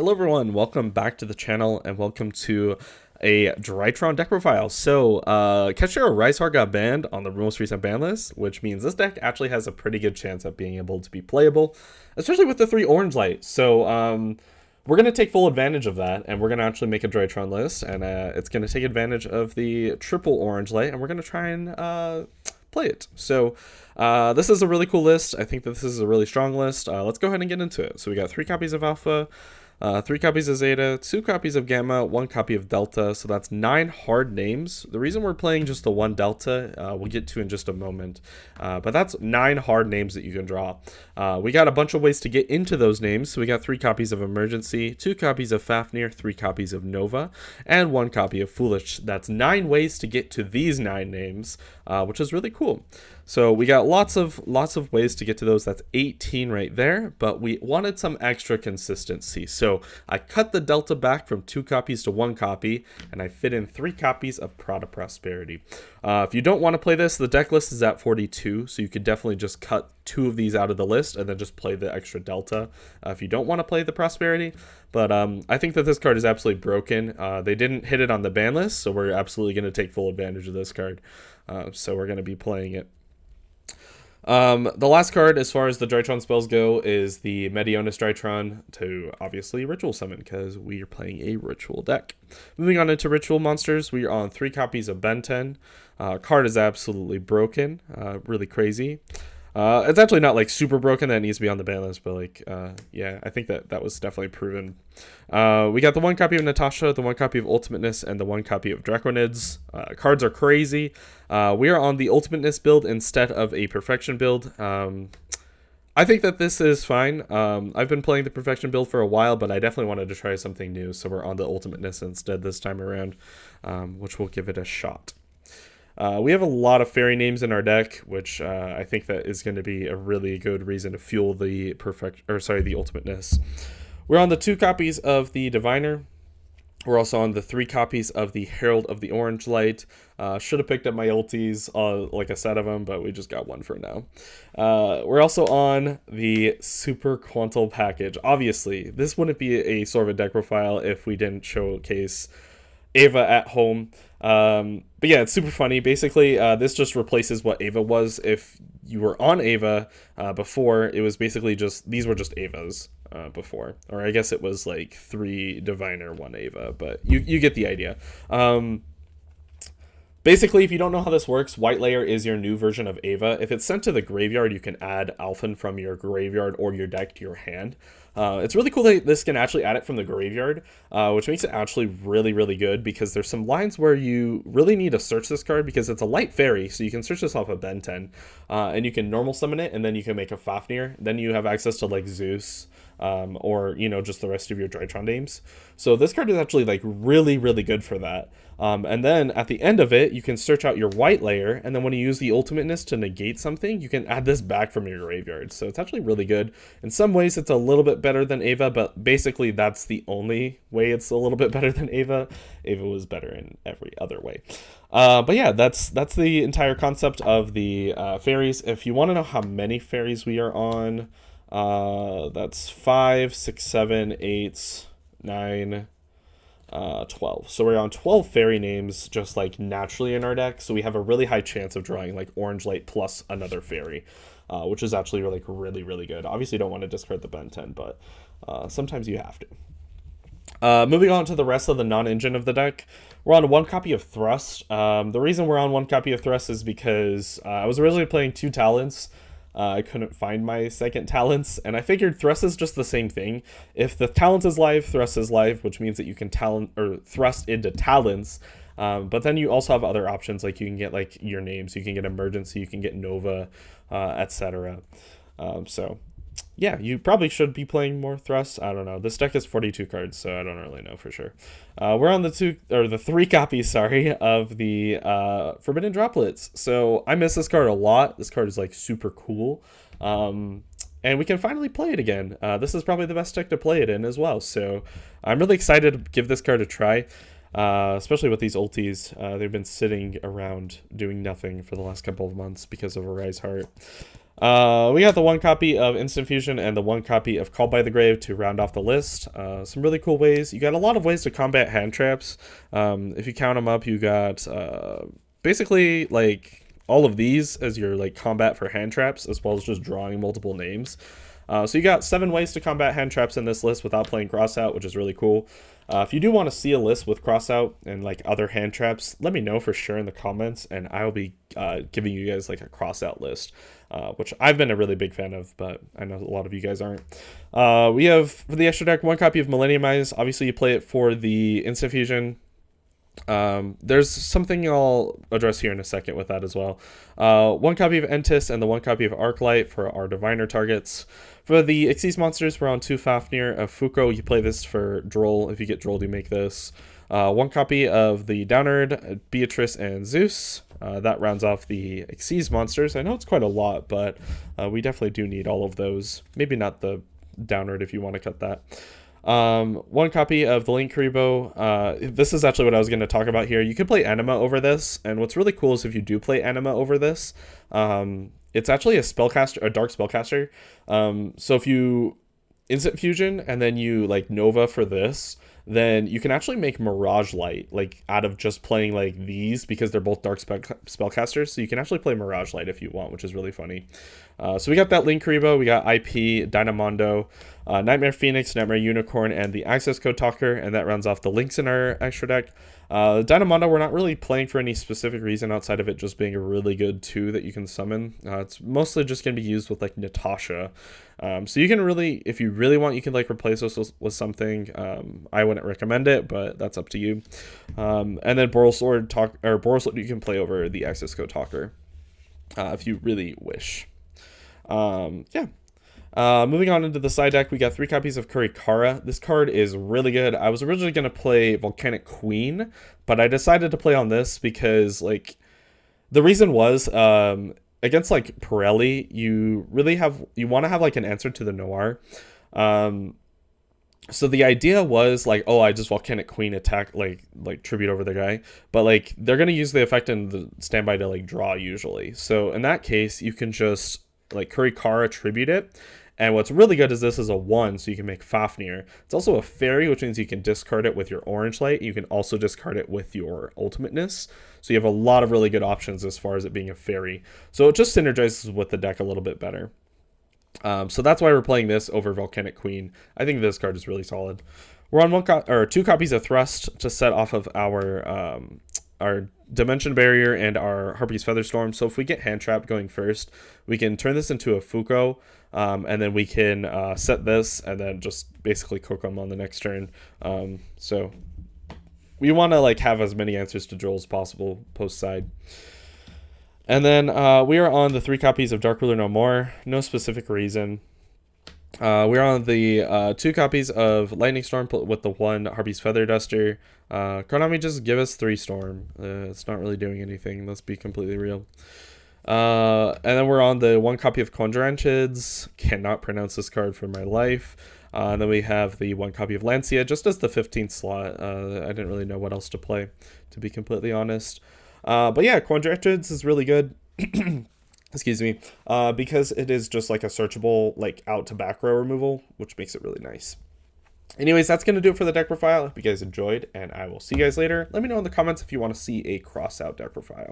Hello everyone, welcome back to the channel and welcome to a Drytron deck profile. So, Ketcher Rise Heart got banned on the most recent ban list, which means this deck actually has a pretty good chance of being able to be playable, especially with the 3 orange light. So, we're going to take full advantage of that, and we're going to actually make a Drytron list, and it's going to take advantage of the triple orange light, and we're going to try and play it. So, this is a really cool list. I think that this is a really strong list. Let's go ahead and get into it. So, we got 3 copies of Alpha, 3 copies of Zeta, 2 copies of Gamma, 1 copy of Delta, so that's 9 hard names. The reason we're playing just the 1 Delta, we'll get to in just a moment, but that's 9 hard names that you can draw. We got a bunch of ways to get into those names, so we got 3 copies of Emergency, 2 copies of Fafnir, 3 copies of Nova, and 1 copy of Foolish. That's 9 ways to get to these 9 names, which is really cool. So we got lots of ways to get to those. That's 18 right there, but we wanted some extra consistency. So I cut the Delta back from 2 copies to 1 copy, and I fit in 3 copies of Prod of Prosperity. If you don't want to play this, the deck list is at 42, so you could definitely just cut 2 of these out of the list and then just play the extra Delta if you don't want to play the Prosperity. But I think that this card is absolutely broken. They didn't hit it on the ban list, so we're absolutely going to take full advantage of this card. So we're going to be playing it. The last card, as far as the Drytron spells go, is the Medionis Drytron to obviously Ritual Summon, because we are playing a Ritual deck. Moving on into Ritual monsters, we are on 3 copies of Ben 10. Card is absolutely broken, really crazy. It's actually not like super broken that it needs to be on the ban list, but like, yeah, I think that was definitely proven. We got the 1 copy of Natasha, the 1 copy of Ultimateness, and the 1 copy of Draconids. Cards are crazy. We are on the Ultimateness build instead of a Perfection build. I think that this is fine. I've been playing the Perfection build for a while, but I definitely wanted to try something new, so we're on the Ultimateness instead this time around, which will give it a shot. We have a lot of fairy names in our deck, which I think that is going to be a really good reason to fuel the the Ultimateness. We're on the 2 copies of the Diviner. We're also on the 3 copies of the Herald of the Orange Light. Should have picked up my ultis, like a set of them, but we just got 1 for now. We're also on the Super Quantal package. Obviously, this wouldn't be a sort of a deck profile if we didn't showcase Ava at home. But yeah, it's super funny. Basically, this just replaces what Ava was. If you were on Ava before, it was basically just, these were just Avas before. Or I guess it was like 3 Diviner, 1 Ava, but you get the idea. Basically, if you don't know how this works, White Layer is your new version of Ava. If it's sent to the graveyard, you can add Alphen from your graveyard or your deck to your hand. It's really cool that this can actually add it from the graveyard, which makes it actually really, really good, because there's some lines where you really need to search this card because it's a light fairy, so you can search this off of Ben 10, and you can normal summon it, and then you can make a Fafnir. Then you have access to like Zeus, or, you know, just the rest of your Drytron names. So this card is actually like really, really good for that. And then at the end of it, you can search out your White Layer, and then when you use the Ultimateness to negate something, you can add this back from your graveyard. So it's actually really good. In some ways, it's a little bit better than Ava, but basically that's the only way it's a little bit better than Ava. Ava was better in every other way. But yeah, that's the entire concept of the fairies. If you want to know how many fairies we are on, that's 5, 6, 7, 8, 9, 12. So we're on 12 fairy names just like naturally in our deck, so we have a really high chance of drawing like orange light plus another fairy, which is actually like really, really good. Obviously don't want to discard the Ben 10, but sometimes you have to. Moving on to the rest of the non-engine of the deck, we're on 1 copy of Thrust. The reason we're on 1 copy of Thrust is because I was originally playing 2 talents. I couldn't find my second talents, and I figured Thrust is just the same thing. If the talent is live, Thrust is live, which means that you can talent or thrust into talents. But then you also have other options, like you can get like your names, you can get Emergency, you can get Nova, etc. So yeah, you probably should be playing more Thrust. I don't know. This deck is 42 cards, so I don't really know for sure. We're on the 3 copies, sorry, of the Forbidden Droplets. So I miss this card a lot. This card is like super cool. And we can finally play it again. This is probably the best deck to play it in as well. So I'm really excited to give this card a try, especially with these ultis. They've been sitting around doing nothing for the last couple of months because of a Rise Heart. We got the one copy of Instant Fusion and the one copy of Called by the Grave to round off the list. Some really cool ways. You got a lot of ways to combat hand traps. If you count them up, you got basically like all of these as your like combat for hand traps, as well as just drawing multiple names. So you got 7 ways to combat hand traps in this list without playing crossout, which is really cool. If you do want to see a list with crossout and like other hand traps, let me know for sure in the comments, and I'll be giving you guys like a crossout list, which I've been a really big fan of, but I know a lot of you guys aren't. We have for the extra deck 1 copy of Millenniumize. Obviously, you play it for the Instant Fusion. There's something I'll address here in a second with that as well. 1 copy of Entis and the 1 copy of Arclight for our Diviner targets. For the Xyz monsters, we're on 2 Fafnir of Fuko. You play this for Droll. If you get Droll, you make this. 1 copy of the Downerd, Beatrice, and Zeus. That rounds off the Xyz monsters. I know it's quite a lot, but we definitely do need all of those. Maybe not the Downerd if you want to cut that. 1 copy of the Link Kuriboh. This is actually what I was going to talk about here. You could play Anima over this, and what's really cool is if you do play Anima over this, it's actually a spellcaster, a dark spellcaster. So if you Instant Fusion and then you like Nova for this, then you can actually make Mirage Light like out of just playing like these, because they're both dark spellcasters. So you can actually play Mirage Light if you want, which is really funny. So we got that Link Kuriboh, we got IP, Dynamondo, Nightmare Phoenix, Nightmare Unicorn, and the Access Code Talker, and that rounds off the links in our extra deck. Dynamondo, we're not really playing for any specific reason outside of it just being a really good 2 that you can summon. It's mostly just going to be used with like Natasha. So you can really, if you really want, you can like replace this with something. I wouldn't recommend it, but that's up to you. And then Borosword you can play over the Access Code Talker if you really wish. Yeah. Moving on into the side deck, we got 3 copies of Kurikara. This card is really good. I was originally going to play Volcanic Queen, but I decided to play on this because, like, the reason was, against, like, Pirelli, you want to have, like, an answer to the Noir. So the idea was, like, oh, I just Volcanic Queen attack, like tribute over the guy. But, like, they're going to use the effect in the standby to, like, draw usually. So in that case, you can just, like, Kurikara tribute it. And what's really good is this is a 1, so you can make Fafnir. It's also a fairy, which means you can discard it with your orange light. You can also discard it with your ultimateness. So you have a lot of really good options as far as it being a fairy. So it just synergizes with the deck a little bit better. So that's why we're playing this over Volcanic Queen. I think this card is really solid. We're on 2 copies of Thrust to set off of our Dimension Barrier and our Harpy's Featherstorm. So if we get hand trapped going first, we can turn this into a Fuko, and then we can set this and then just basically cook them on the next turn. So we want to like have as many answers to Droll as possible post side. And then we are on the 3 copies of Dark Ruler No More. No specific reason. We're on the 2 copies of Lightning Storm with the 1 Harpy's Feather Duster. Konami, just give us 3 Storm. It's not really doing anything. Let's be completely real. And then we're on the 1 copy of Conjuranchids. Cannot pronounce this card for my life. And then we have the 1 copy of Lancia, just as the 15th slot. I didn't really know what else to play, to be completely honest. But yeah, Conjuranchids is really good. Excuse me, because it is just like a searchable, like out to back row removal, which makes it really nice. Anyways, that's going to do it for the deck profile. I hope you guys enjoyed, and I will see you guys later. Let me know in the comments if you want to see a cross out deck profile.